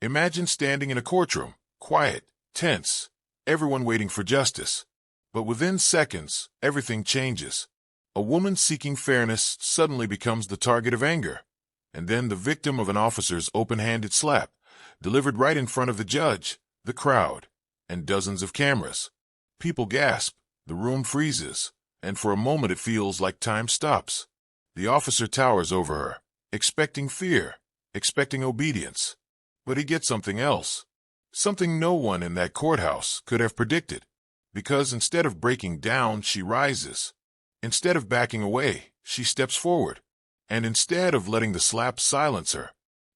Imagine standing in a courtroom, quiet, tense, everyone waiting for justice. But within seconds, everything changes. A woman seeking fairness suddenly becomes the target of anger, and then the victim of an officer's open-handed slap, delivered right in front of the judge, the crowd, and dozens of cameras. People gasp, the room freezes, and for a moment it feels like time stops. The officer towers over her, expecting fear, expecting obedience. But he gets something else. Something no one in that courthouse could have predicted. Because instead of breaking down, she rises. Instead of backing away, she steps forward. And instead of letting the slap silence her,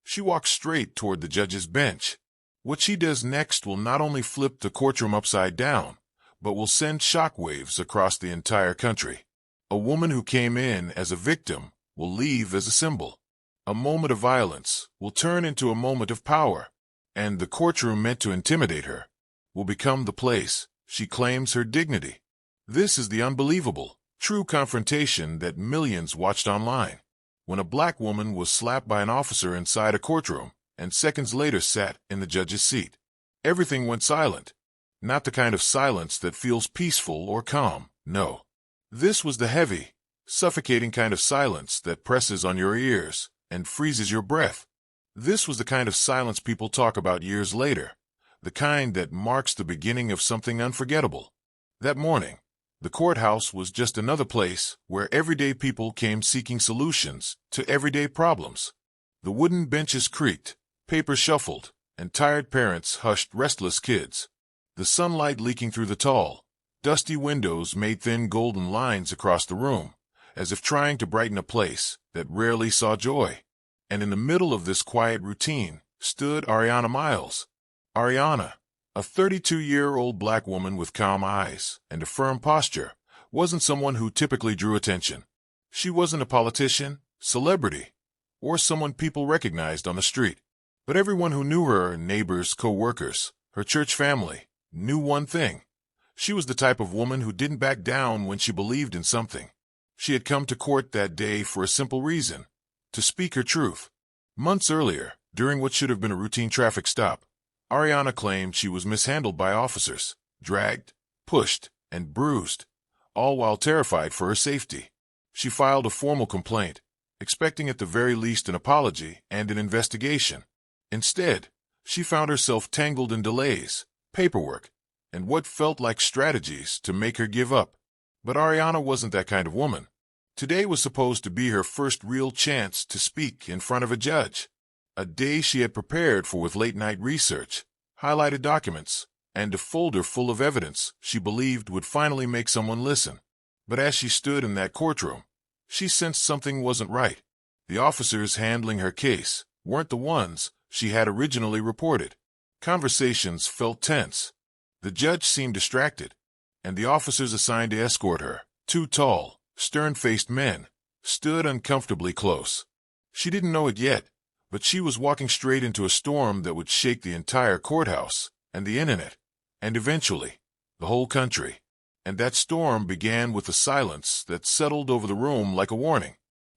she walks straight toward the judge's bench. What she does next will not only flip the courtroom upside down, but will send shockwaves across the entire country. A woman who came in as a victim will leave as a symbol. A moment of violence will turn into a moment of power, and the courtroom meant to intimidate her will become the place she claims her dignity. This is the unbelievable, true confrontation that millions watched online. When a black woman was slapped by an officer inside a courtroom and seconds later sat in the judge's seat, everything went silent. Not the kind of silence that feels peaceful or calm, no. This was the heavy, suffocating kind of silence that presses on your ears and freezes your breath. This was the kind of silence people talk about years later, the kind that marks the beginning of something unforgettable. That morning, the courthouse was just another place where everyday people came seeking solutions to everyday problems. The wooden benches creaked, paper shuffled, and tired parents hushed restless kids. The sunlight leaking through the tall, dusty windows made thin golden lines across the room, as if trying to brighten a place that rarely saw joy. And in the middle of this quiet routine stood Ariana Miles. Ariana, a 32-year-old black woman with calm eyes and a firm posture, wasn't someone who typically drew attention. She wasn't a politician, celebrity, or someone people recognized on the street. But everyone who knew her, neighbors, co-workers, her church family, knew one thing. She was the type of woman who didn't back down when she believed in something. She had come to court that day for a simple reason: to speak her truth. Months earlier, during what should have been a routine traffic stop, Ariana claimed she was mishandled by officers, dragged, pushed, and bruised, all while terrified for her safety. She filed a formal complaint, expecting at the very least an apology and an investigation. Instead, she found herself tangled in delays, paperwork, and what felt like strategies to make her give up. But Ariana wasn't that kind of woman. Today was supposed to be her first real chance to speak in front of a judge. A day she had prepared for with late-night research, highlighted documents, and a folder full of evidence she believed would finally make someone listen. But as she stood in that courtroom, she sensed something wasn't right. The officers handling her case weren't the ones she had originally reported. Conversations felt tense. The judge seemed distracted, and the officers assigned to escort her, two tall, stern-faced men, stood uncomfortably close. She didn't know it yet, but she was walking straight into a storm that would shake the entire courthouse, and the internet, and eventually, the whole country. And that storm began with a silence that settled over the room like a warning.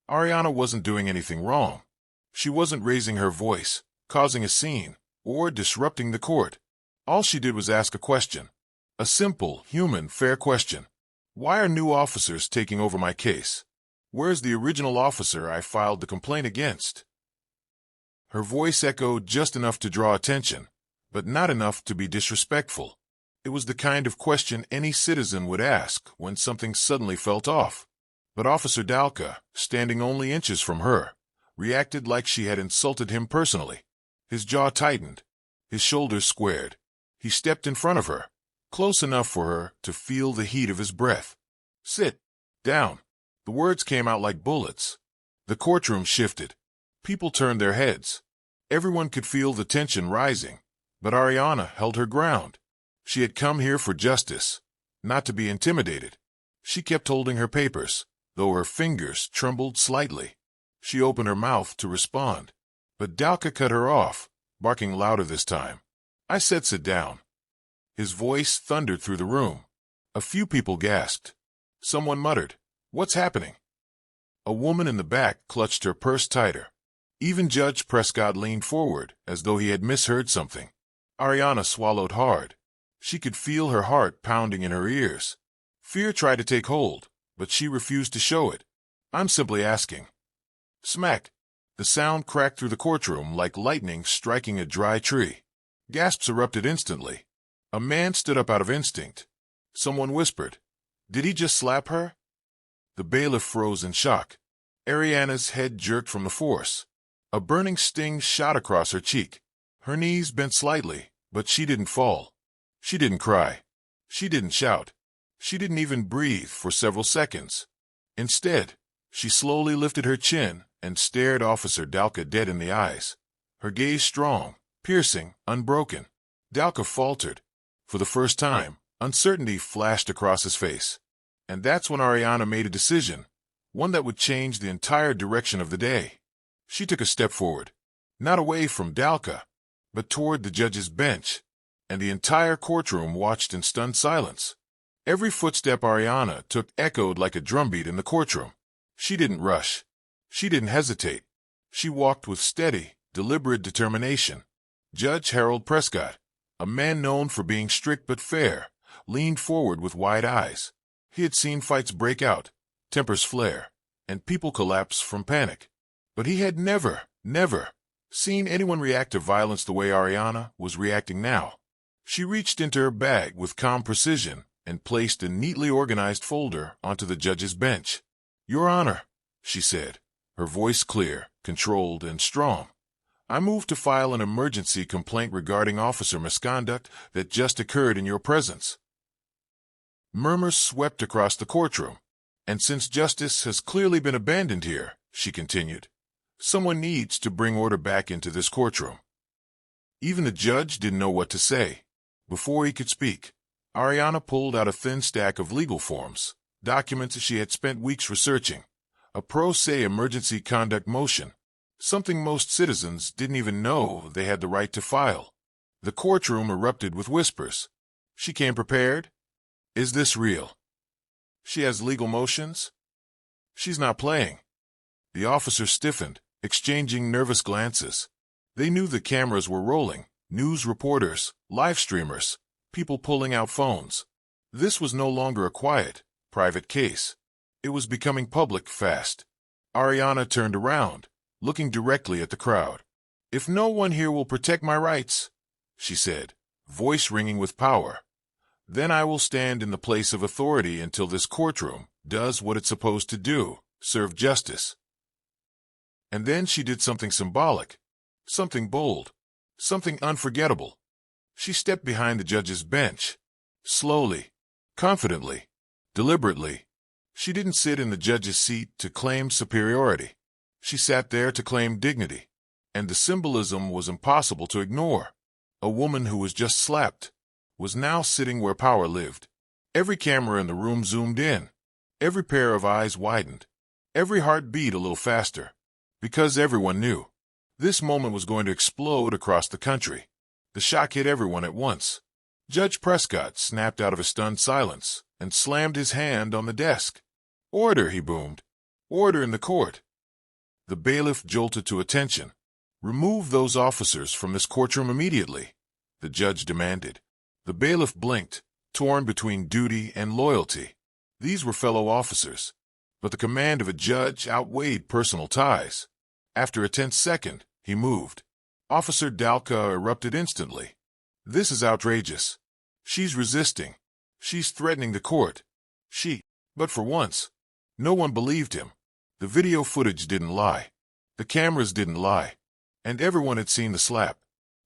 Ariana wasn't doing anything wrong. She wasn't raising her voice, causing a scene, or disrupting the court. All she did was ask a question. A simple, human, fair question. Why are new officers taking over my case? Where's the original officer I filed the complaint against? Her voice echoed just enough to draw attention, but not enough to be disrespectful. It was the kind of question any citizen would ask when something suddenly felt off. But Officer Dalka, standing only inches from her, reacted like she had insulted him personally. His jaw tightened, his shoulders squared. He stepped in front of her, close enough for her to feel the heat of his breath. "Sit down." The words came out like bullets. The courtroom shifted. People turned their heads. Everyone could feel the tension rising, but Ariana held her ground. She had come here for justice, not to be intimidated. She kept holding her papers, though her fingers trembled slightly. She opened her mouth to respond, but Dalka cut her off, barking louder this time. "I said sit down." His voice thundered through the room. A few people gasped. Someone muttered, "What's happening?" A woman in the back clutched her purse tighter. Even Judge Prescott leaned forward, as though he had misheard something. Ariana swallowed hard. She could feel her heart pounding in her ears. Fear tried to take hold, but she refused to show it. "I'm simply asking." Smack! The sound cracked through the courtroom like lightning striking a dry tree. Gasps erupted instantly. A man stood up out of instinct. Someone whispered, "Did he just slap her?" The bailiff froze in shock. Ariana's head jerked from the force. A burning sting shot across her cheek. Her knees bent slightly, but she didn't fall. She didn't cry. She didn't shout. She didn't even breathe for several seconds. Instead, she slowly lifted her chin and stared Officer Dalka dead in the eyes. Her gaze strong, piercing, unbroken. Dalka faltered. For the first time, uncertainty flashed across his face. And that's when Ariana made a decision, one that would change the entire direction of the day. She took a step forward, not away from Dalka, but toward the judge's bench, and the entire courtroom watched in stunned silence. Every footstep Ariana took echoed like a drumbeat in the courtroom. She didn't rush. She didn't hesitate. She walked with steady, deliberate determination. Judge Harold Prescott, a man known for being strict but fair, leaned forward with wide eyes. He had seen fights break out, tempers flare, and people collapse from panic. But he had never seen anyone react to violence the way Ariana was reacting now. She reached into her bag with calm precision and placed a neatly organized folder onto the judge's bench. "Your Honor," she said, her voice clear, controlled, and strong, "I move to file an emergency complaint regarding officer misconduct that just occurred in your presence." Murmurs swept across the courtroom. "And since justice has clearly been abandoned here," she continued, "someone needs to bring order back into this courtroom." Even the judge didn't know what to say. Before he could speak, Ariana pulled out a thin stack of legal forms, documents she had spent weeks researching. A pro se emergency conduct motion, something most citizens didn't even know they had the right to file. The courtroom erupted with whispers. "She came prepared? Is this real? She has legal motions? She's not playing." The officers stiffened, exchanging nervous glances. They knew the cameras were rolling, news reporters, live streamers, people pulling out phones. This was no longer a quiet, private case. It was becoming public fast. Ariana turned around, looking directly at the crowd. "If no one here will protect my rights," she said, voice ringing with power, "then I will stand in the place of authority until this courtroom does what it's supposed to do, serve justice." And then she did something symbolic, something bold, something unforgettable. She stepped behind the judge's bench, slowly, confidently, deliberately. She didn't sit in the judge's seat to claim superiority. She sat there to claim dignity. And the symbolism was impossible to ignore. A woman who was just slapped was now sitting where power lived. Every camera in the room zoomed in. Every pair of eyes widened. Every heart beat a little faster. Because everyone knew. This moment was going to explode across the country. The shock hit everyone at once. Judge Prescott snapped out of a stunned silence and slammed his hand on the desk. "Order," he boomed. "Order in the court." The bailiff jolted to attention. "Remove those officers from this courtroom immediately," the judge demanded. The bailiff blinked, torn between duty and loyalty. These were fellow officers, but the command of a judge outweighed personal ties. After a tense second, he moved. Officer Dalka erupted instantly. "This is outrageous. She's resisting. She's threatening the court. But for once, no one believed him. The video footage didn't lie. The cameras didn't lie. And everyone had seen the slap.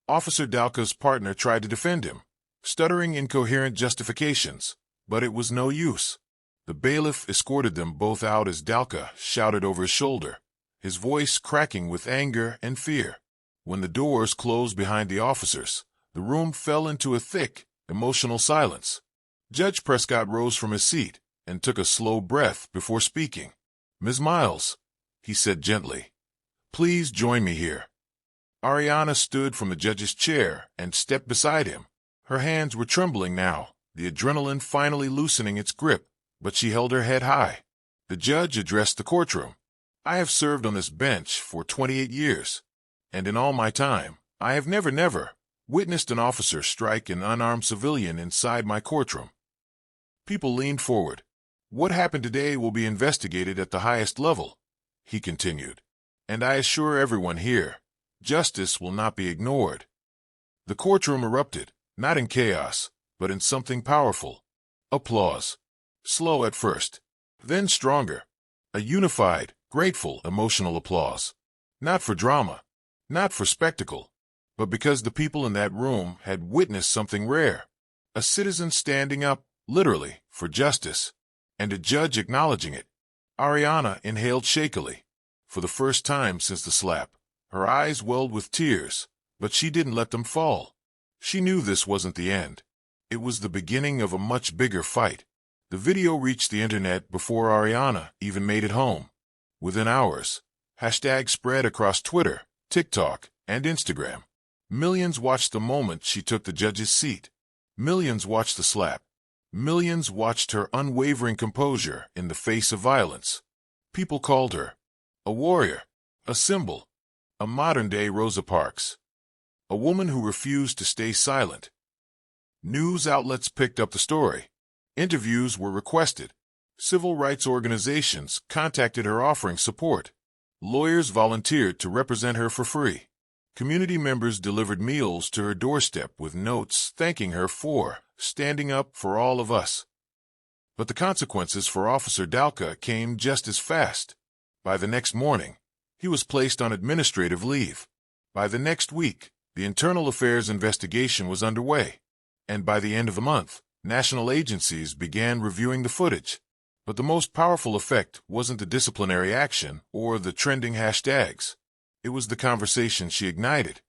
Officer Dalka's partner tried to defend him, stuttering incoherent justifications, but it was no use. The bailiff escorted them both out as Dalka shouted over his shoulder, his voice cracking with anger and fear. When the doors closed behind the officers, the room fell into a thick, emotional silence. Judge Prescott rose from his seat and took a slow breath before speaking. "Ms. Miles," he said gently, "please join me here." Ariana stood from the judge's chair and stepped beside him. Her hands were trembling now, the adrenaline finally loosening its grip, but she held her head high. The judge addressed the courtroom. I have served on this bench for 28 years, and in all my time, I have never witnessed an officer strike an unarmed civilian inside my courtroom. People leaned forward. What happened today will be investigated at the highest level, he continued. And I assure everyone here, justice will not be ignored. The courtroom erupted, not in chaos, but in something powerful. Applause. Slow at first, then stronger. A unified, grateful, emotional applause. Not for drama, not for spectacle, but because the people in that room had witnessed something rare. A citizen standing up, literally, for justice, and a judge acknowledging it. Ariana inhaled shakily. For the first time since the slap, her eyes welled with tears, but she didn't let them fall. She knew this wasn't the end. It was the beginning of a much bigger fight. The video reached the internet before Ariana even made it home. Within hours, hashtag spread across Twitter, TikTok, and Instagram. Millions watched the moment she took the judge's seat. Millions watched the slap. Millions watched her unwavering composure in the face of violence. People called her a warrior, a symbol, a modern-day Rosa Parks, a woman who refused to stay silent. News outlets picked up the story. Interviews were requested. Civil rights organizations contacted her offering support. Lawyers volunteered to represent her for free. Community members delivered meals to her doorstep with notes thanking her for standing up for all of us. But the consequences for Officer Dalka came just as fast. By the next morning, he was placed on administrative leave. By the next week, the internal affairs investigation was underway. And by the end of the month, national agencies began reviewing the footage. But the most powerful effect wasn't the disciplinary action or the trending hashtags. It was the conversation she ignited.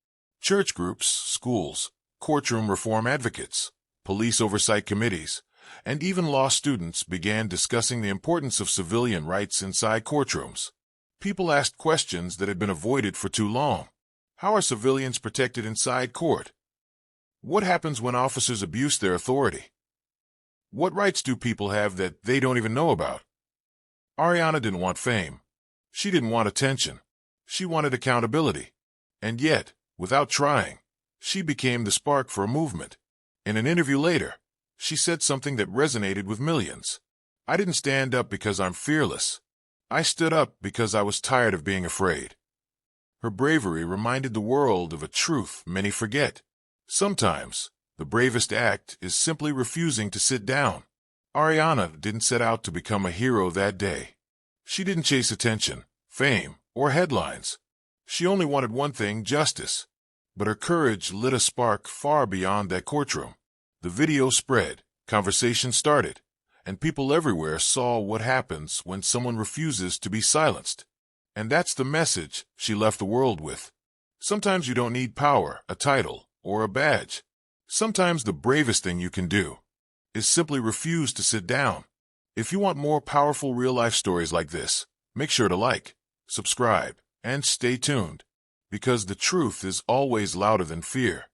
Church groups, schools, courtroom reform advocates, police oversight committees, and even law students began discussing the importance of civilian rights inside courtrooms. People asked questions that had been avoided for too long. How are civilians protected inside court? What happens when officers abuse their authority? What rights do people have that they don't even know about? Ariana didn't want fame. She didn't want attention. She wanted accountability. And yet, without trying, she became the spark for a movement. In an interview later, she said something that resonated with millions. I didn't stand up because I'm fearless. I stood up because I was tired of being afraid. Her bravery reminded the world of a truth many forget. Sometimes, the bravest act is simply refusing to sit down. Ariana didn't set out to become a hero that day. She didn't chase attention, fame, or headlines. She only wanted one thing, justice. But her courage lit a spark far beyond that courtroom. The video spread, conversation started, and people everywhere saw what happens when someone refuses to be silenced. And that's the message she left the world with. Sometimes you don't need power, a title, or a badge. Sometimes the bravest thing you can do is simply refuse to sit down. If you want more powerful real-life stories like this, make sure to like, subscribe, and stay tuned, because the truth is always louder than fear.